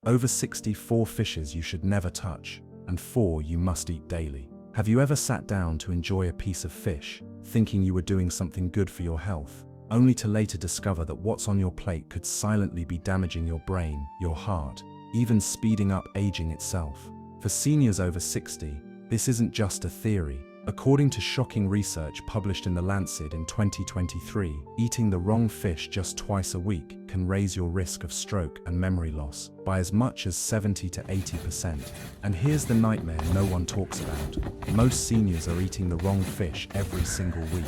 Over 64 fishes you should never touch, and 4 you must eat daily. Have you ever sat down to enjoy a piece of fish, thinking you were doing something good for your health, only to later discover that what's on your plate could silently be damaging your brain, your heart, even speeding up aging itself? For seniors over 60, this isn't just a theory. According to shocking research published in The Lancet in 2023, eating the wrong fish just twice a week can raise your risk of stroke and memory loss by as much as 70 to 80%. And here's the nightmare no one talks about. Most seniors are eating the wrong fish every single week.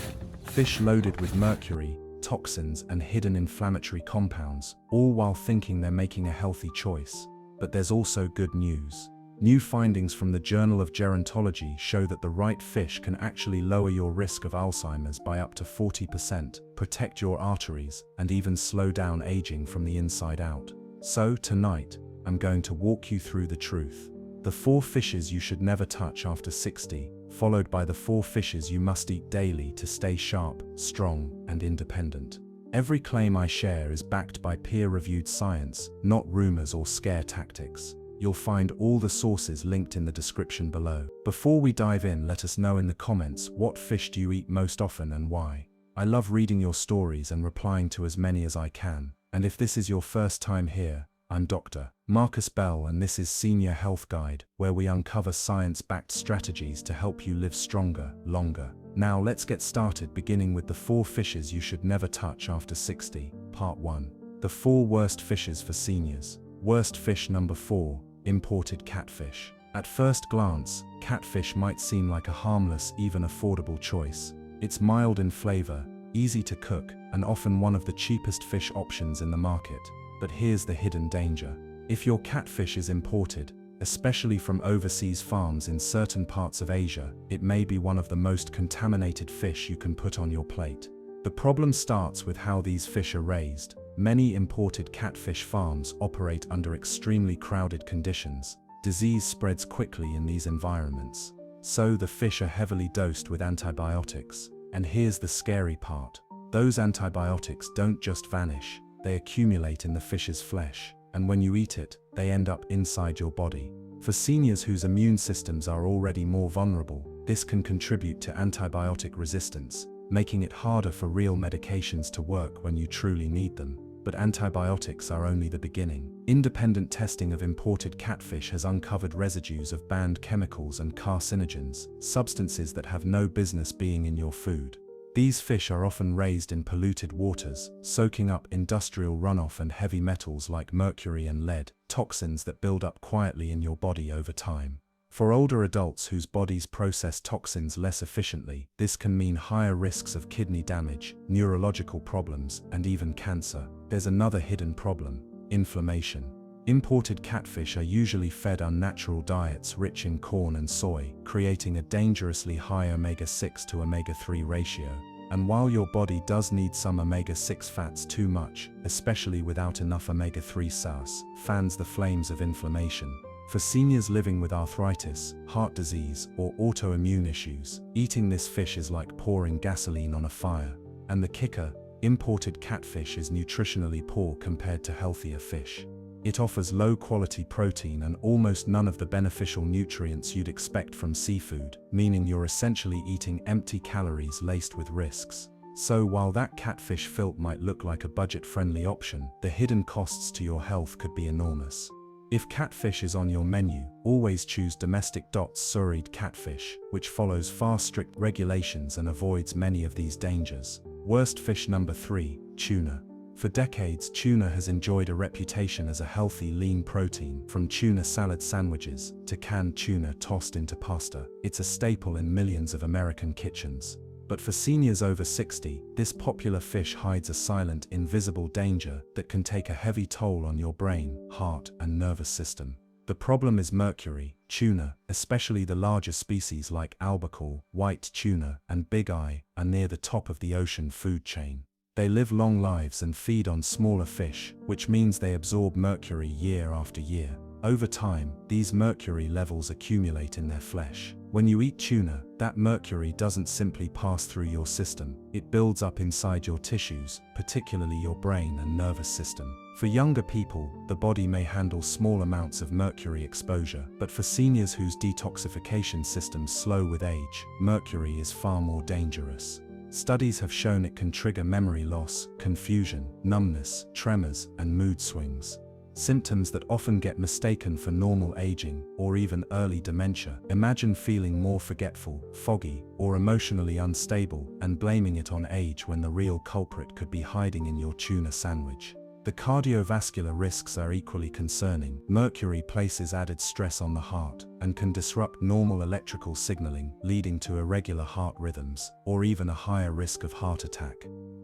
Fish loaded with mercury, toxins, and hidden inflammatory compounds, all while thinking they're making a healthy choice. But there's also good news. New findings from the Journal of Gerontology show that the right fish can actually lower your risk of Alzheimer's by up to 40%, protect your arteries, and even slow down aging from the inside out. So tonight, I'm going to walk you through the truth. The 4 fishes you should never touch after 60, followed by the 4 fishes you must eat daily to stay sharp, strong, and independent. Every claim I share is backed by peer-reviewed science, not rumors or scare tactics. You'll find all the sources linked in the description below. Before we dive in, let us know in the comments what fish do you eat most often and why. I love reading your stories and replying to as many as I can. And if this is your first time here, I'm Dr. Marcus Bell, and this is Senior Health Guide, where we uncover science-backed strategies to help you live stronger, longer. Now let's get started, beginning with the 4 fishes you should never touch after 60. Part 1. The 4 worst fishes for seniors. Worst fish number 4. Imported catfish. At first glance, catfish might seem like a harmless, even affordable choice. It's mild in flavor, easy to cook, and often one of the cheapest fish options in the market. But here's the hidden danger. If your catfish is imported, especially from overseas farms in certain parts of Asia, it may be one of the most contaminated fish you can put on your plate. The problem starts with how these fish are raised. Many imported catfish farms operate under extremely crowded conditions. Disease spreads quickly in these environments. So the fish are heavily dosed with antibiotics. And here's the scary part. Those antibiotics don't just vanish, they accumulate in the fish's flesh. And when you eat it, they end up inside your body. For seniors whose immune systems are already more vulnerable, this can contribute to antibiotic resistance, making it harder for real medications to work when you truly need them. But antibiotics are only the beginning. Independent testing of imported catfish has uncovered residues of banned chemicals and carcinogens, substances that have no business being in your food. These fish are often raised in polluted waters, soaking up industrial runoff and heavy metals like mercury and lead, toxins that build up quietly in your body over time. For older adults whose bodies process toxins less efficiently, this can mean higher risks of kidney damage, neurological problems, and even cancer. There's another hidden problem: inflammation. Imported catfish are usually fed unnatural diets rich in corn and soy, creating a dangerously high omega-6 to omega-3 ratio. And while your body does need some omega-6 fats, too much, especially without enough omega-3 sauce, fans the flames of inflammation. For seniors living with arthritis, heart disease, or autoimmune issues, eating this fish is like pouring gasoline on a fire. And the kicker: imported catfish is nutritionally poor compared to healthier fish. It offers low-quality protein and almost none of the beneficial nutrients you'd expect from seafood, meaning you're essentially eating empty calories laced with risks. So while that catfish fillet might look like a budget-friendly option, the hidden costs to your health could be enormous. If catfish is on your menu, always choose domestic (surried) catfish, which follows far strict regulations and avoids many of these dangers. Worst fish number 3. Tuna. For decades, tuna has enjoyed a reputation as a healthy, lean protein. From tuna salad sandwiches to canned tuna tossed into pasta, it's a staple in millions of American kitchens. But for seniors over 60, this popular fish hides a silent, invisible danger that can take a heavy toll on your brain, heart, and nervous system. The problem is mercury. Tuna, especially the larger species like albacore, white tuna, and big eye, are near the top of the ocean food chain. They live long lives and feed on smaller fish, which means they absorb mercury year after year. Over time, these mercury levels accumulate in their flesh. When you eat tuna, that mercury doesn't simply pass through your system. It builds up inside your tissues, particularly your brain and nervous system. For younger people, the body may handle small amounts of mercury exposure, but for seniors whose detoxification systems slow with age, mercury is far more dangerous. Studies have shown it can trigger memory loss, confusion, numbness, tremors, and mood swings. Symptoms that often get mistaken for normal aging or even early dementia. Imagine feeling more forgetful, foggy, or emotionally unstable and blaming it on age when the real culprit could be hiding in your tuna sandwich. The cardiovascular risks are equally concerning. Mercury places added stress on the heart and can disrupt normal electrical signaling, leading to irregular heart rhythms or even a higher risk of heart attack.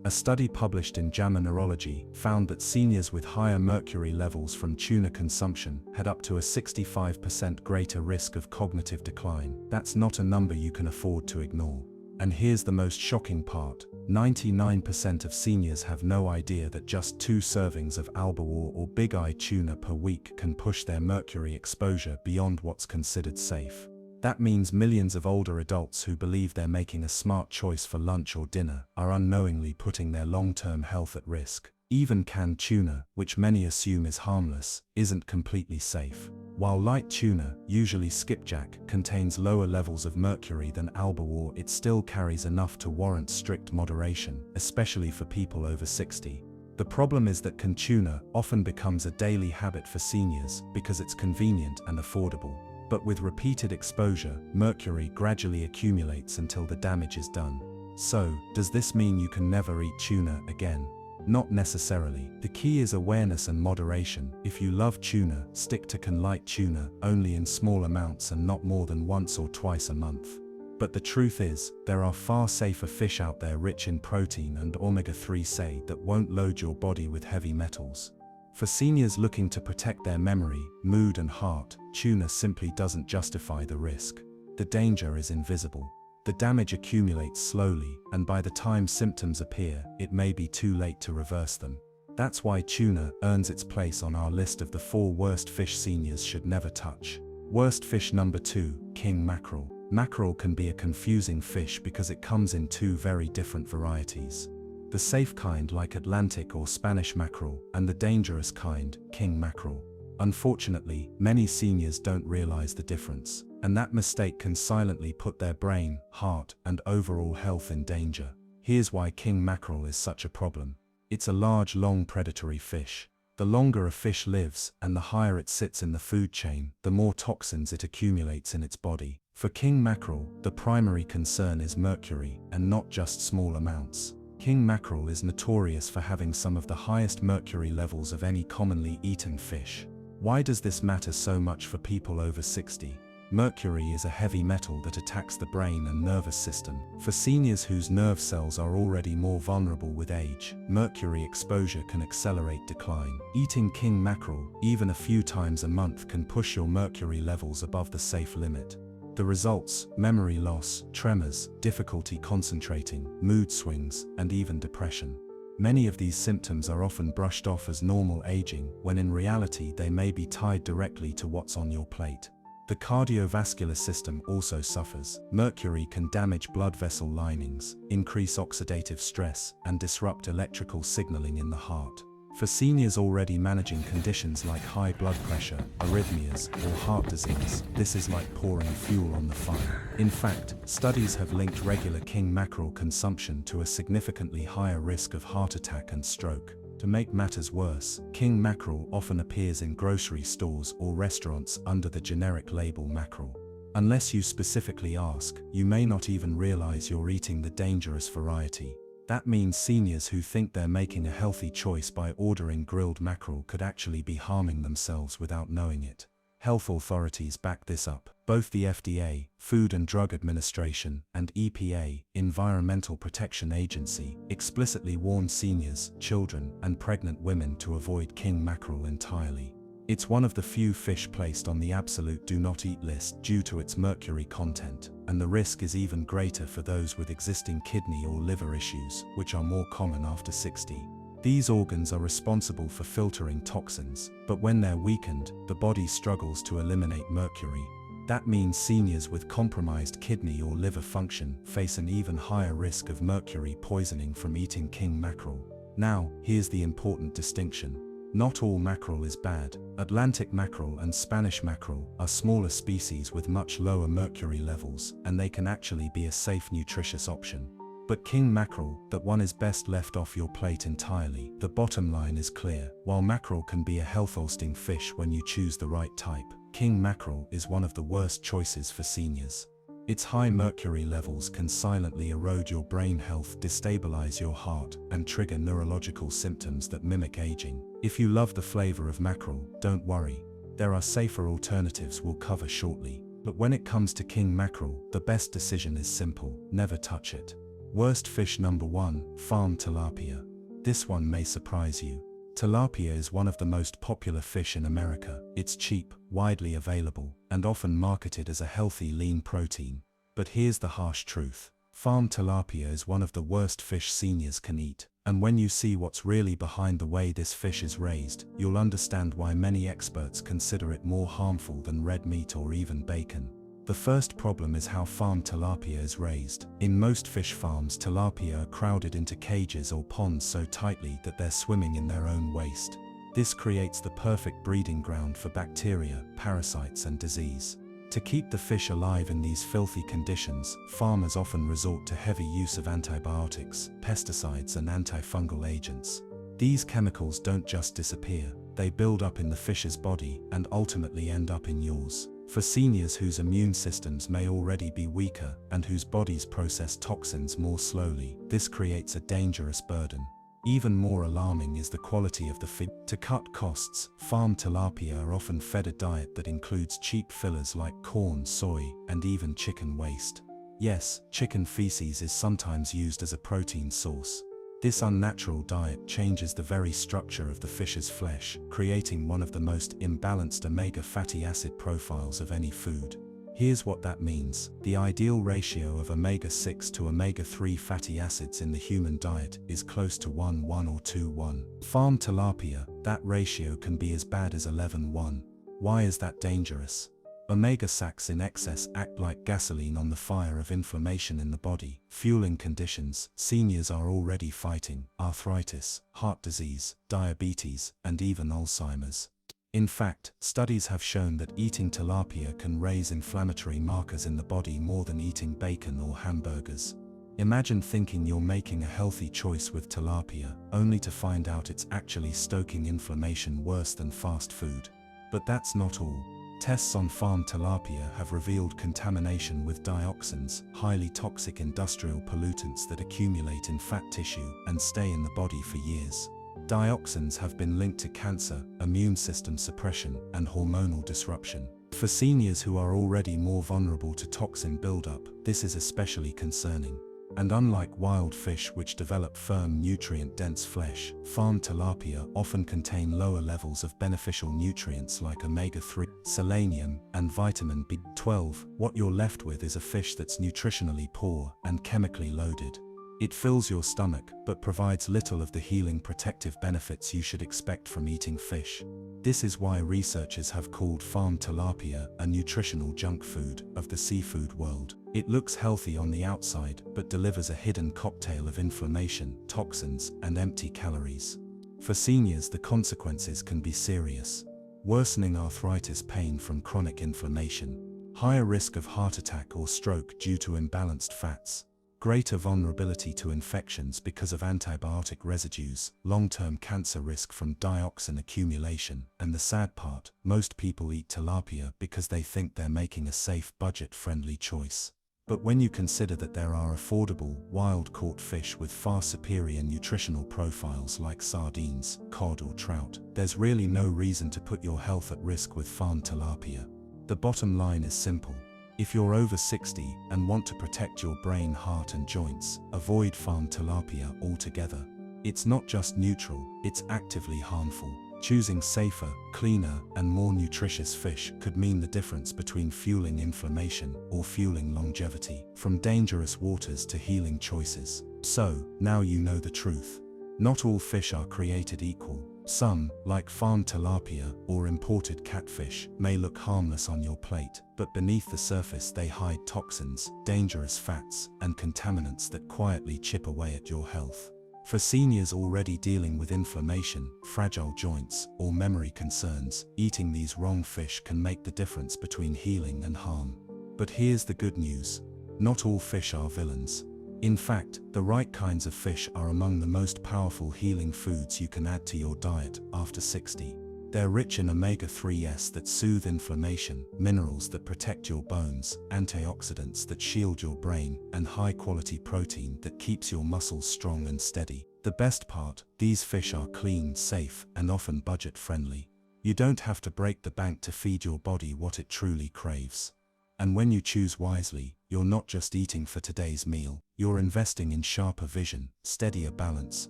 A study published in JAMA Neurology found that seniors with higher mercury levels from tuna consumption had up to a 65% greater risk of cognitive decline. That's not a number you can afford to ignore. And here's the most shocking part. 99% of seniors have no idea that just 2 servings of albawar or big-eye tuna per week can push their mercury exposure beyond what's considered safe. That means millions of older adults who believe they're making a smart choice for lunch or dinner are unknowingly putting their long-term health at risk. Even canned tuna, which many assume is harmless, isn't completely safe. While light tuna, usually skipjack, contains lower levels of mercury than albawar, it still carries enough to warrant strict moderation, especially for people over 60. The problem is that canned tuna often becomes a daily habit for seniors because it's convenient and affordable. But with repeated exposure, mercury gradually accumulates until the damage is done. So, does this mean you can never eat tuna again? Not necessarily. The key is awareness and moderation. If you love tuna, stick to canned light tuna, only in small amounts and not more than once or twice a month. But the truth is, there are far safer fish out there rich in protein and omega-3 that won't load your body with heavy metals. For seniors looking to protect their memory, mood and heart, tuna simply doesn't justify the risk. The danger is invisible. The damage accumulates slowly, and by the time symptoms appear, it may be too late to reverse them. That's why tuna earns its place on our list of the 4 worst fish seniors should never touch. Worst fish number 2, king mackerel. Mackerel can be a confusing fish because it comes in 2 very different varieties. The safe kind like Atlantic or Spanish mackerel, and the dangerous kind, king mackerel. Unfortunately, many seniors don't realize the difference, and that mistake can silently put their brain, heart, and overall health in danger. Here's why king mackerel is such a problem. It's a large, long predatory fish. The longer a fish lives, and the higher it sits in the food chain, the more toxins it accumulates in its body. For king mackerel, the primary concern is mercury, and not just small amounts. King mackerel is notorious for having some of the highest mercury levels of any commonly eaten fish. Why does this matter so much for people over 60? Mercury is a heavy metal that attacks the brain and nervous system. For seniors whose nerve cells are already more vulnerable with age, mercury exposure can accelerate decline. Eating king mackerel, even a few times a month, can push your mercury levels above the safe limit. The results: memory loss, tremors, difficulty concentrating, mood swings, and even depression. Many of these symptoms are often brushed off as normal aging, when in reality they may be tied directly to what's on your plate. The cardiovascular system also suffers. Mercury can damage blood vessel linings, increase oxidative stress, and disrupt electrical signaling in the heart. For seniors already managing conditions like high blood pressure, arrhythmias, or heart disease, this is like pouring fuel on the fire. In fact, studies have linked regular king mackerel consumption to a significantly higher risk of heart attack and stroke. To make matters worse, king mackerel often appears in grocery stores or restaurants under the generic label mackerel. Unless you specifically ask, you may not even realize you're eating the dangerous variety. That means seniors who think they're making a healthy choice by ordering grilled mackerel could actually be harming themselves without knowing it. Health authorities back this up. Both the FDA, Food and Drug Administration, and EPA, Environmental Protection Agency, explicitly warn seniors, children, and pregnant women to avoid king mackerel entirely. It's one of the few fish placed on the absolute do not eat list due to its mercury content, and the risk is even greater for those with existing kidney or liver issues, which are more common after 60. These organs are responsible for filtering toxins, but when they're weakened, the body struggles to eliminate mercury. That means seniors with compromised kidney or liver function face an even higher risk of mercury poisoning from eating king mackerel. Now, here's the important distinction. Not all mackerel is bad. Atlantic mackerel and Spanish mackerel are smaller species with much lower mercury levels, and they can actually be a safe, nutritious option. But king mackerel, that one is best left off your plate entirely. The bottom line is clear. While mackerel can be a health-boosting fish when you choose the right type, king mackerel is one of the worst choices for seniors. Its high mercury levels can silently erode your brain health, destabilize your heart, and trigger neurological symptoms that mimic aging. If you love the flavor of mackerel, don't worry. There are safer alternatives we'll cover shortly. But when it comes to king mackerel, the best decision is simple: never touch it. Worst fish number 1, farm tilapia. This one may surprise you. Tilapia is one of the most popular fish in America. It's cheap, widely available, and often marketed as a healthy, lean protein. But here's the harsh truth. Farm tilapia is one of the worst fish seniors can eat. And when you see what's really behind the way this fish is raised, you'll understand why many experts consider it more harmful than red meat or even bacon. The first problem is how farm tilapia is raised. In most fish farms, tilapia are crowded into cages or ponds so tightly that they're swimming in their own waste. This creates the perfect breeding ground for bacteria, parasites, and disease. To keep the fish alive in these filthy conditions, farmers often resort to heavy use of antibiotics, pesticides, and antifungal agents. These chemicals don't just disappear, they build up in the fish's body and ultimately end up in yours. For seniors whose immune systems may already be weaker and whose bodies process toxins more slowly, this creates a dangerous burden. Even more alarming is the quality of the feed. To cut costs, farm tilapia are often fed a diet that includes cheap fillers like corn, soy, and even chicken waste. Yes, chicken feces is sometimes used as a protein source. This unnatural diet changes the very structure of the fish's flesh, creating one of the most imbalanced omega fatty acid profiles of any food. Here's what that means. The ideal ratio of omega-6 to omega-3 fatty acids in the human diet is close to 1:1 or 2:1. Farm tilapia, that ratio can be as bad as 11:1. Why is that dangerous? Omega-6 in excess act like gasoline on the fire of inflammation in the body, fueling conditions seniors are already fighting: arthritis, heart disease, diabetes, and even Alzheimer's. In fact, studies have shown that eating tilapia can raise inflammatory markers in the body more than eating bacon or hamburgers. Imagine thinking you're making a healthy choice with tilapia, only to find out it's actually stoking inflammation worse than fast food. But that's not all. Tests on farm tilapia have revealed contamination with dioxins, highly toxic industrial pollutants that accumulate in fat tissue and stay in the body for years. Dioxins have been linked to cancer, immune system suppression, and hormonal disruption. For seniors who are already more vulnerable to toxin buildup, this is especially concerning. And unlike wild fish which develop firm, nutrient-dense flesh, farm tilapia often contain lower levels of beneficial nutrients like omega-3, selenium, and vitamin B12. What you're left with is a fish that's nutritionally poor and chemically loaded. It fills your stomach, but provides little of the healing protective benefits you should expect from eating fish. This is why researchers have called farm tilapia a nutritional junk food of the seafood world. It looks healthy on the outside, but delivers a hidden cocktail of inflammation, toxins, and empty calories. For seniors, the consequences can be serious. Worsening arthritis pain from chronic inflammation, higher risk of heart attack or stroke due to imbalanced fats, greater vulnerability to infections because of antibiotic residues, long-term cancer risk from dioxin accumulation, and the sad part, most people eat tilapia because they think they're making a safe, budget-friendly choice. But when you consider that there are affordable, wild-caught fish with far superior nutritional profiles like sardines, cod, or trout, there's really no reason to put your health at risk with farm tilapia. The bottom line is simple. If you're over 60 and want to protect your brain, heart, and joints, avoid farm tilapia altogether. It's not just neutral, it's actively harmful. Choosing safer, cleaner, and more nutritious fish could mean the difference between fueling inflammation or fueling longevity, from dangerous waters to healing choices. So, now you know the truth. Not all fish are created equal. Some, like farm tilapia or imported catfish, may look harmless on your plate, but beneath the surface they hide toxins, dangerous fats, and contaminants that quietly chip away at your health. For seniors already dealing with inflammation, fragile joints, or memory concerns, eating these wrong fish can make the difference between healing and harm. But here's the good news. Not all fish are villains. In fact, the right kinds of fish are among the most powerful healing foods you can add to your diet after 60. They're rich in omega-3s that soothe inflammation, minerals that protect your bones, antioxidants that shield your brain, and high-quality protein that keeps your muscles strong and steady. The best part, these fish are clean, safe, and often budget-friendly. You don't have to break the bank to feed your body what it truly craves. And when you choose wisely, you're not just eating for today's meal, you're investing in sharper vision, steadier balance,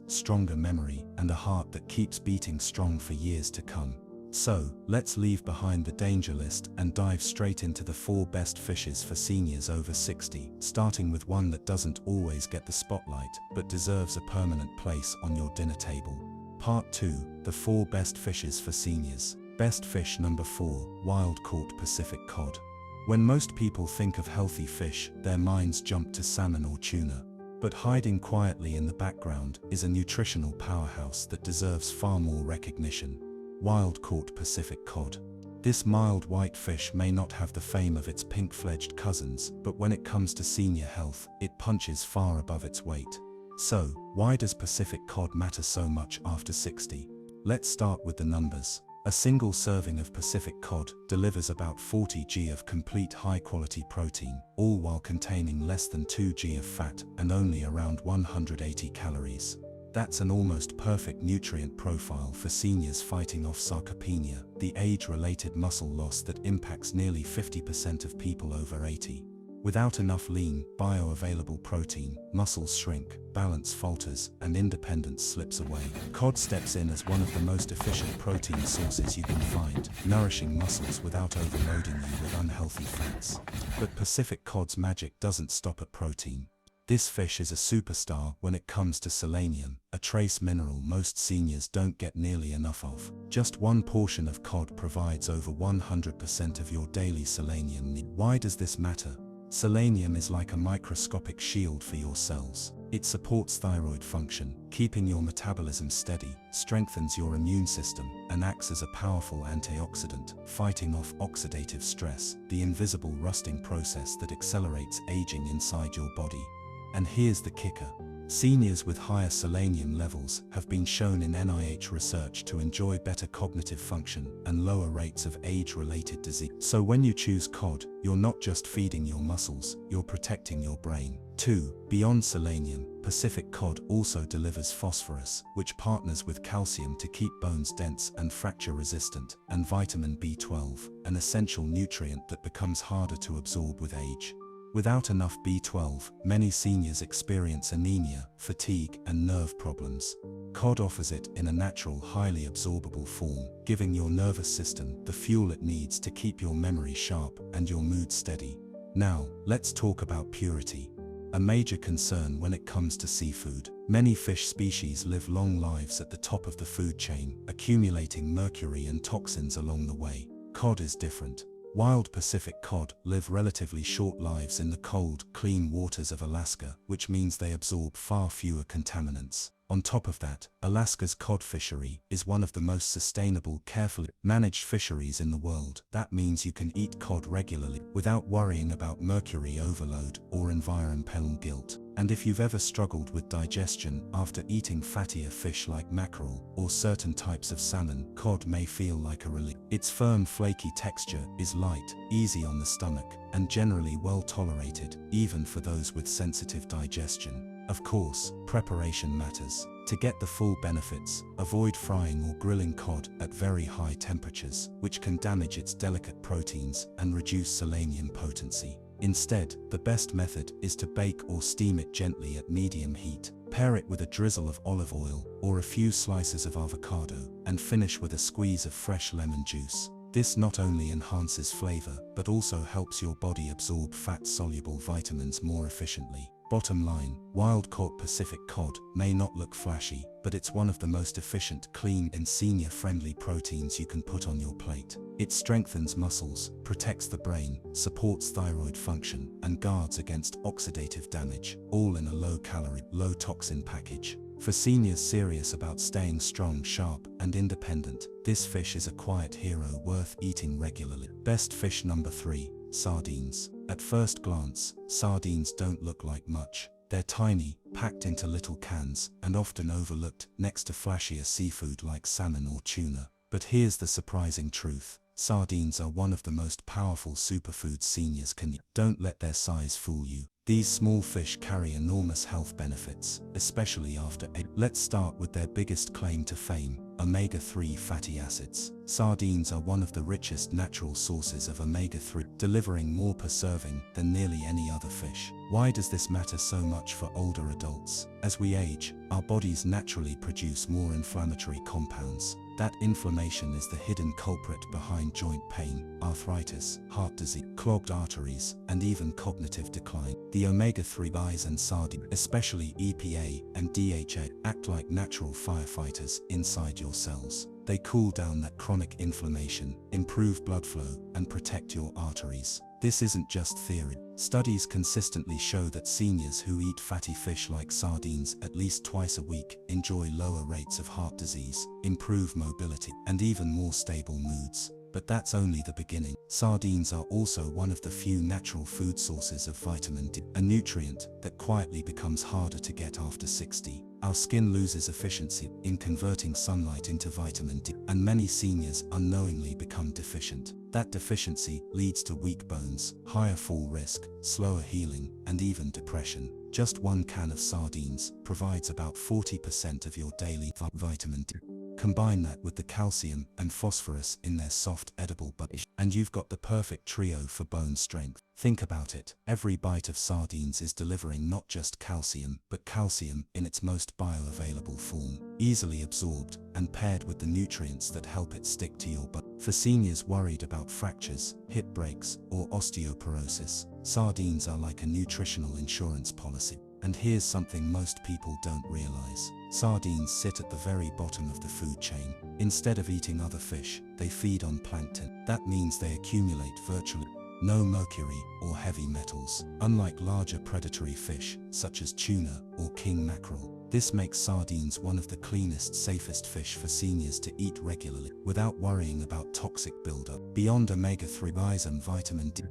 stronger memory, and a heart that keeps beating strong for years to come. So, let's leave behind the danger list and dive straight into the 4 best fishes for seniors over 60, starting with one that doesn't always get the spotlight, but deserves a permanent place on your dinner table. Part 2, the 4 best fishes for seniors. Best fish number 4, wild-caught Pacific cod. When most people think of healthy fish, their minds jump to salmon or tuna. But hiding quietly in the background is a nutritional powerhouse that deserves far more recognition. Wild-caught Pacific cod. This mild white fish may not have the fame of its pink-fledged cousins, but when it comes to senior health, it punches far above its weight. So, why does Pacific cod matter so much after 60? Let's start with the numbers. A single serving of Pacific cod delivers about 40 g of complete high-quality protein, all while containing less than 2 g of fat and only around 180 calories. That's an almost perfect nutrient profile for seniors fighting off sarcopenia, the age-related muscle loss that impacts nearly 50% of people over 80. Without enough lean, bioavailable protein, muscles shrink, balance falters, and independence slips away. Cod steps in as one of the most efficient protein sources you can find, nourishing muscles without overloading you with unhealthy fats. But Pacific cod's magic doesn't stop at protein. This fish is a superstar when it comes to selenium, a trace mineral most seniors don't get nearly enough of. Just one portion of cod provides over 100% of your daily selenium need. Why does this matter? Selenium is like a microscopic shield for your cells. It supports thyroid function, keeping your metabolism steady, strengthens your immune system, and acts as a powerful antioxidant, fighting off oxidative stress, the invisible rusting process that accelerates aging inside your body. And here's the kicker. Seniors with higher selenium levels have been shown in NIH research to enjoy better cognitive function and lower rates of age-related disease. So when you choose cod, you're not just feeding your muscles, you're protecting your brain. 2. Beyond selenium, Pacific cod also delivers phosphorus, which partners with calcium to keep bones dense and fracture-resistant, and vitamin B12, an essential nutrient that becomes harder to absorb with age. Without enough B12, many seniors experience anemia, fatigue, and nerve problems. Cod offers it in a natural, highly absorbable form, giving your nervous system the fuel it needs to keep your memory sharp and your mood steady. Now, let's talk about purity. A major concern when it comes to seafood. Many fish species live long lives at the top of the food chain, accumulating mercury and toxins along the way. Cod is different. Wild Pacific cod live relatively short lives in the cold, clean waters of Alaska, which means they absorb far fewer contaminants. On top of that, Alaska's cod fishery is one of the most sustainable, carefully managed fisheries in the world. That means you can eat cod regularly without worrying about mercury overload or environmental guilt. And if you've ever struggled with digestion after eating fattier fish like mackerel or certain types of salmon, cod may feel like a relief. Its firm, flaky texture is light, easy on the stomach, and generally well tolerated, even for those with sensitive digestion. Of course, preparation matters. To get the full benefits, avoid frying or grilling cod at very high temperatures, which can damage its delicate proteins and reduce selenium potency. Instead, the best method is to bake or steam it gently at medium heat. Pair it with a drizzle of olive oil or a few slices of avocado, and finish with a squeeze of fresh lemon juice. This not only enhances flavor, but also helps your body absorb fat-soluble vitamins more efficiently. Bottom line, wild-caught Pacific cod may not look flashy, but it's one of the most efficient, clean, and senior-friendly proteins you can put on your plate. It strengthens muscles, protects the brain, supports thyroid function, and guards against oxidative damage, all in a low-calorie, low-toxin package. For seniors serious about staying strong, sharp, and independent, this fish is a quiet hero worth eating regularly. Best fish number 3, sardines. At first glance, sardines don't look like much. They're tiny, packed into little cans, and often overlooked next to flashier seafood like salmon or tuna. But here's the surprising truth. Sardines are one of the most powerful superfoods seniors can eat. Don't let their size fool you. These small fish carry enormous health benefits, especially after age. Let's start with their biggest claim to fame, omega-3 fatty acids. Sardines are one of the richest natural sources of omega-3, delivering more per serving than nearly any other fish. Why does this matter so much for older adults? As we age, our bodies naturally produce more inflammatory compounds. That inflammation is the hidden culprit behind joint pain, arthritis, heart disease, clogged arteries, and even cognitive decline. The omega-3 dyes and sardines, especially EPA and DHA, act like natural firefighters inside your cells. They cool down that chronic inflammation, improve blood flow, and protect your arteries. This isn't just theory. Studies consistently show that seniors who eat fatty fish like sardines at least twice a week enjoy lower rates of heart disease, improved mobility, and even more stable moods. But that's only the beginning. Sardines are also one of the few natural food sources of vitamin D, a nutrient that quietly becomes harder to get after 60. Our skin loses efficiency in converting sunlight into vitamin D, and many seniors unknowingly become deficient. That deficiency leads to weak bones, higher fall risk, slower healing, and even depression. Just one can of sardines provides about 40% of your daily vitamin D. Combine that with the calcium and phosphorus in their soft, edible bodies, and you've got the perfect trio for bone strength. Think about it. Every bite of sardines is delivering not just calcium, but calcium in its most bioavailable form, easily absorbed and paired with the nutrients that help it stick to your bone. For seniors worried about fractures, hip breaks, or osteoporosis, sardines are like a nutritional insurance policy. And here's something most people don't realize. Sardines sit at the very bottom of the food chain. Instead of eating other fish, they feed on plankton. That means they accumulate virtually no mercury or heavy metals, unlike larger predatory fish such as tuna or king mackerel. This makes sardines one of the cleanest, safest fish for seniors to eat regularly without worrying about toxic buildup. Beyond omega-3 and vitamin D,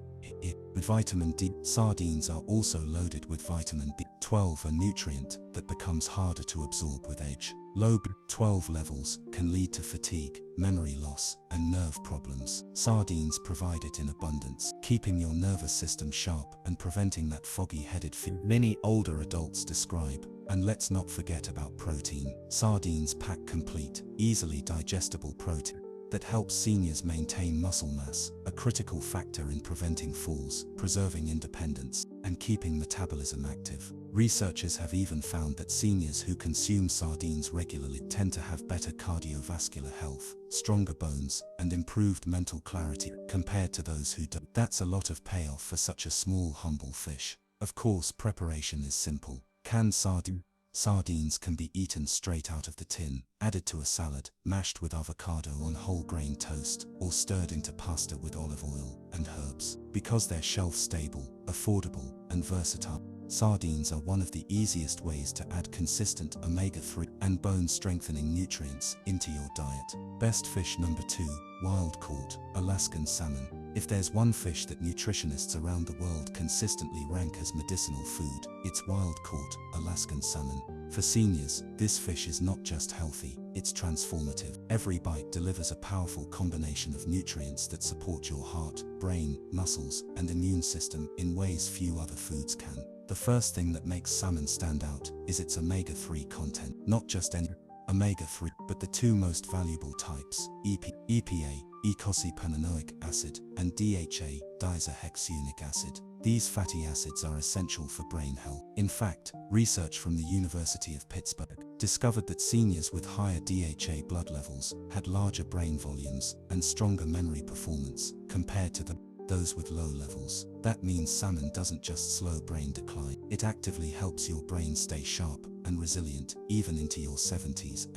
with vitamin D, sardines are also loaded with vitamin B12, a nutrient that becomes harder to absorb with age. Low B12 levels can lead to fatigue, memory loss, and nerve problems. Sardines provide it in abundance, keeping your nervous system sharp and preventing that foggy-headed feeling many older adults describe. And let's not forget about protein. Sardines pack complete, easily digestible protein that helps seniors maintain muscle mass, a critical factor in preventing falls, preserving independence, and keeping metabolism active. Researchers have even found that seniors who consume sardines regularly tend to have better cardiovascular health, stronger bones, and improved mental clarity compared to those who don't. That's a lot of payoff for such a small, humble fish. Of course, preparation is simple. Canned sardines can be eaten straight out of the tin, added to a salad, mashed with avocado on whole grain toast, or stirred into pasta with olive oil and herbs. Because they're shelf-stable, affordable, and versatile, sardines are one of the easiest ways to add consistent omega-3 and bone-strengthening nutrients into your diet. Best fish number 2, wild-caught, Alaskan salmon. If there's one fish that nutritionists around the world consistently rank as medicinal food, it's wild-caught, Alaskan salmon. For seniors, this fish is not just healthy, it's transformative. Every bite delivers a powerful combination of nutrients that support your heart, brain, muscles, and immune system in ways few other foods can. The first thing that makes salmon stand out is its omega-3 content. Not just any omega-3, but the two most valuable types, EPA, eicosapentaenoic acid, and DHA, diisohexaenoic acid. These fatty acids are essential for brain health. In fact, research from the University of Pittsburgh discovered that seniors with higher DHA blood levels had larger brain volumes and stronger memory performance compared to those with low levels. That means salmon doesn't just slow brain decline, it actively helps your brain stay sharp and resilient even into your 70s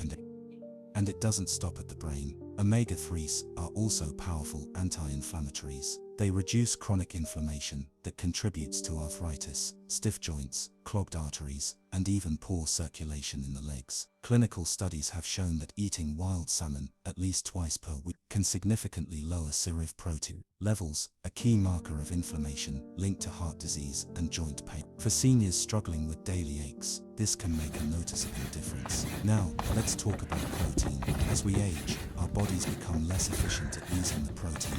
and it doesn't stop at the brain. Omega-3s are also powerful anti-inflammatories. They reduce chronic inflammation that contributes to arthritis, stiff joints, clogged arteries, and even poor circulation in the legs. Clinical studies have shown that eating wild salmon at least twice per week can significantly lower serum protein levels, a key marker of inflammation linked to heart disease and joint pain. For seniors struggling with daily aches, this can make a noticeable difference. Now, let's talk about protein. As we age, our bodies become less efficient at using the protein.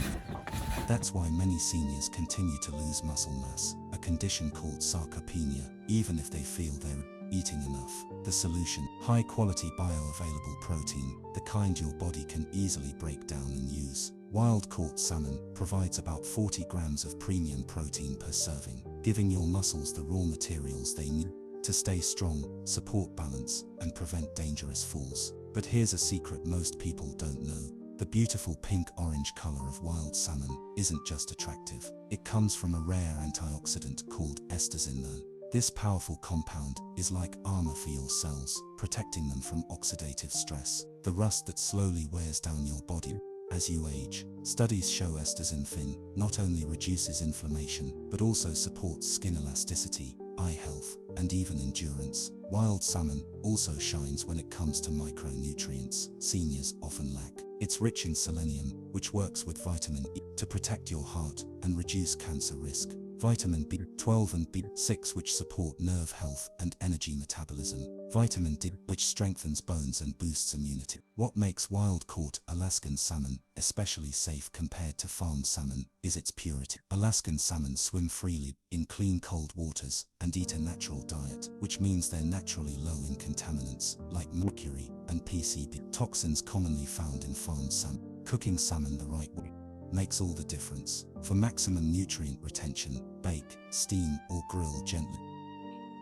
That's why many seniors continue to lose muscle mass, a condition called sarcopenia, even if they feel they're eating enough. The solution: high-quality bioavailable protein, the kind your body can easily break down and use. Wild-caught salmon provides about 40 grams of premium protein per serving, giving your muscles the raw materials they need to stay strong, support balance, and prevent dangerous falls. But here's a secret most people don't know. The beautiful pink-orange color of wild salmon isn't just attractive. It comes from a rare antioxidant called astaxanthin. This powerful compound is like armor for your cells, protecting them from oxidative stress, the rust that slowly wears down your body as you age. Studies show astaxanthin not only reduces inflammation, but also supports skin elasticity, eye health, and even endurance. Wild salmon also shines when it comes to micronutrients seniors often lack. It's rich in selenium, which works with vitamin E to protect your heart and reduce cancer risk. Vitamin B12 and B6, which support nerve health and energy metabolism. Vitamin D, which strengthens bones and boosts immunity. What makes wild-caught Alaskan salmon especially safe compared to farmed salmon is its purity. Alaskan salmon swim freely in clean cold waters and eat a natural diet, which means they're naturally low in contaminants like mercury and PCB, toxins commonly found in farmed salmon. Cooking salmon the right way makes all the difference. For maximum nutrient retention, bake, steam, or grill gently.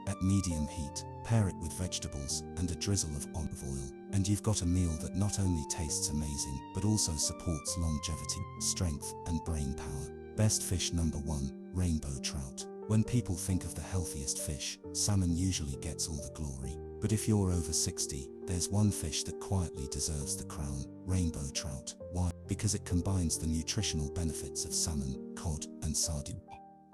At medium heat, pair it with vegetables and a drizzle of olive oil, and you've got a meal that not only tastes amazing, but also supports longevity, strength, and brain power. Best fish number 1, rainbow trout. When people think of the healthiest fish, salmon usually gets all the glory. But if you're over 60, there's one fish that quietly deserves the crown: rainbow trout. Why? Because it combines the nutritional benefits of salmon, cod, and sardine,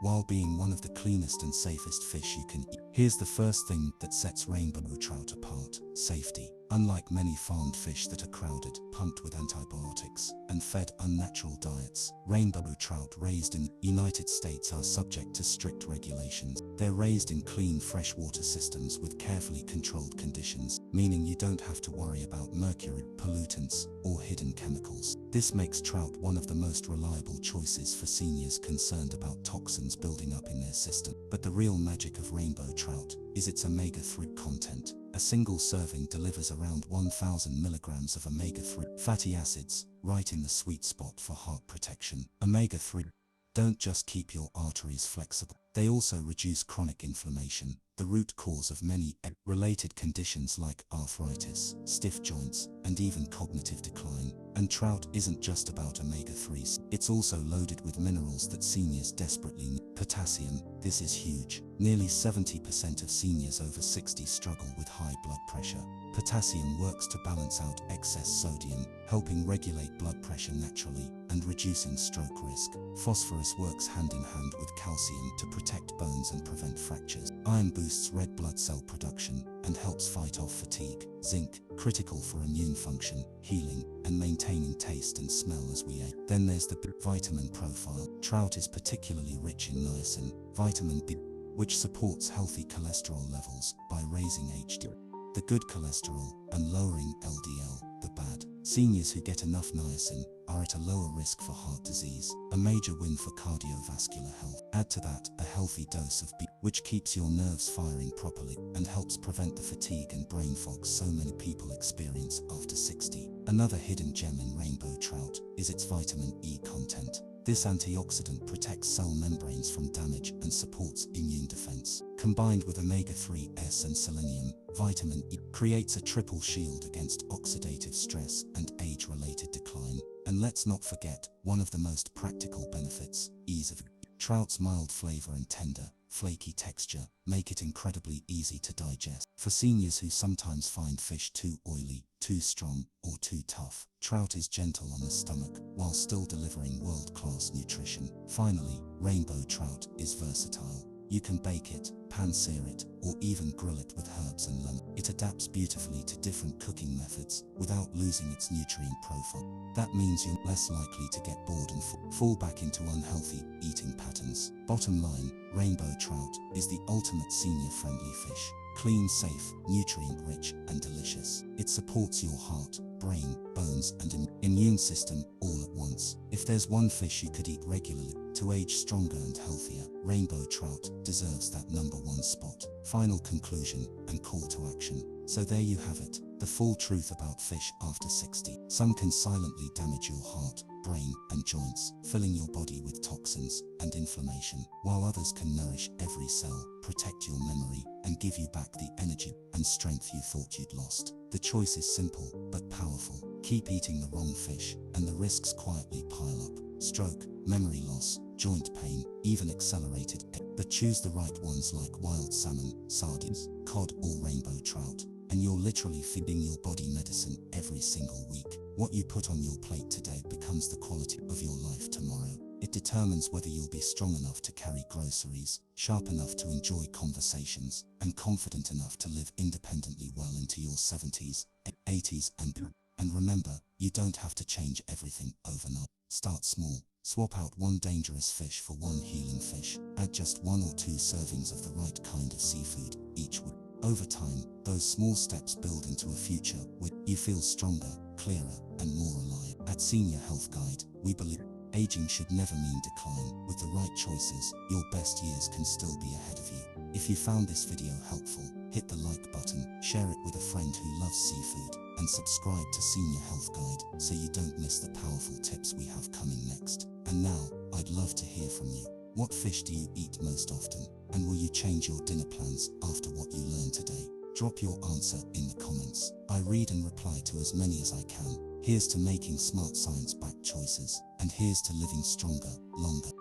while being one of the cleanest and safest fish you can eat. Here's the first thing that sets rainbow trout apart: safety. Unlike many farmed fish that are crowded, pumped with antibiotics, and fed unnatural diets, rainbow trout raised in the United States are subject to strict regulations. They're raised in clean freshwater systems with carefully controlled conditions, meaning you don't have to worry about mercury, pollutants, or hidden chemicals. This makes trout one of the most reliable choices for seniors concerned about toxins building up in their system. But the real magic of rainbow trout is its omega-3 content. A single serving delivers around 1,000 milligrams of omega-3 fatty acids, right in the sweet spot for heart protection. Omega-3 don't just keep your arteries flexible, they also reduce chronic inflammation, the root cause of many related conditions like arthritis, stiff joints, and even cognitive decline. And trout isn't just about omega-3s, it's also loaded with minerals that seniors desperately need. Potassium, this is huge. Nearly 70% of seniors over 60 struggle with high blood pressure. Potassium works to balance out excess sodium, helping regulate blood pressure naturally and reducing stroke risk. Phosphorus works hand in hand with calcium to protect bones and prevent fractures. Iron boosts red blood cell production and helps fight off fatigue. Zinc, critical for immune function, healing, and maintaining taste and smell as we age. Then there's the vitamin profile. Trout is particularly rich in niacin, vitamin B, which supports healthy cholesterol levels by raising HDL, the good cholesterol, and lowering LDL, the bad. Seniors who get enough niacin are at a lower risk for heart disease, a major win for cardiovascular health. Add to that a healthy dose of B, which keeps your nerves firing properly and helps prevent the fatigue and brain fog so many people experience after 60. Another hidden gem in rainbow trout is its vitamin E content. This antioxidant protects cell membranes from damage and supports immune defense. Combined with omega-3s and selenium, vitamin E creates a triple shield against oxidative stress and age-related decline. And let's not forget, one of the most practical benefits, ease of use. Trout's mild flavor and tender, flaky texture make it incredibly easy to digest. For seniors who sometimes find fish too oily, too strong, or too tough, trout is gentle on the stomach while still delivering world-class nutrition. Finally, rainbow trout is versatile. You can bake it, pan-sear it, or even grill it with herbs and lemon. It adapts beautifully to different cooking methods without losing its nutrient profile. That means you're less likely to get bored and fall back into unhealthy eating patterns. Bottom line, rainbow trout is the ultimate senior-friendly fish. Clean, safe, nutrient-rich, and delicious. It supports your heart, brain, bones, and immune system all at once. If there's one fish you could eat regularly to age stronger and healthier, rainbow trout deserves that #1 spot. Final conclusion and call to action. So there you have it, the full truth about fish after 60. Some can silently damage your heart, brain, and joints, filling your body with toxins and inflammation, while others can nourish every cell, protect your memory, and give you back the energy and strength you thought you'd lost. The choice is simple, but powerful. Keep eating the wrong fish, and the risks quietly pile up. Stroke, memory loss, joint pain, even accelerated. But choose the right ones like wild salmon, sardines, cod, or rainbow trout, and you're literally feeding your body medicine every single week. What you put on your plate today becomes the quality of your life tomorrow. It determines whether you'll be strong enough to carry groceries, sharp enough to enjoy conversations, and confident enough to live independently well into your 70s, 80s, and remember, you don't have to change everything overnight. Start small. Swap out one dangerous fish for one healing fish. Add just 1 or 2 servings of the right kind of seafood each week. Over time, those small steps build into a future where you feel stronger, clearer, and more alive. At Senior Health Guide, we believe aging should never mean decline. With the right choices, your best years can still be ahead of you. If you found this video helpful, hit the like button, share it with a friend who loves seafood, and subscribe to Senior Health Guide so you don't miss the powerful tips we have coming next. And now, I'd love to hear from you. What fish do you eat most often? And will you change your dinner plans after what you learned today? Drop your answer in the comments. I read and reply to as many as I can. Here's to making smart science-backed choices, and here's to living stronger, longer,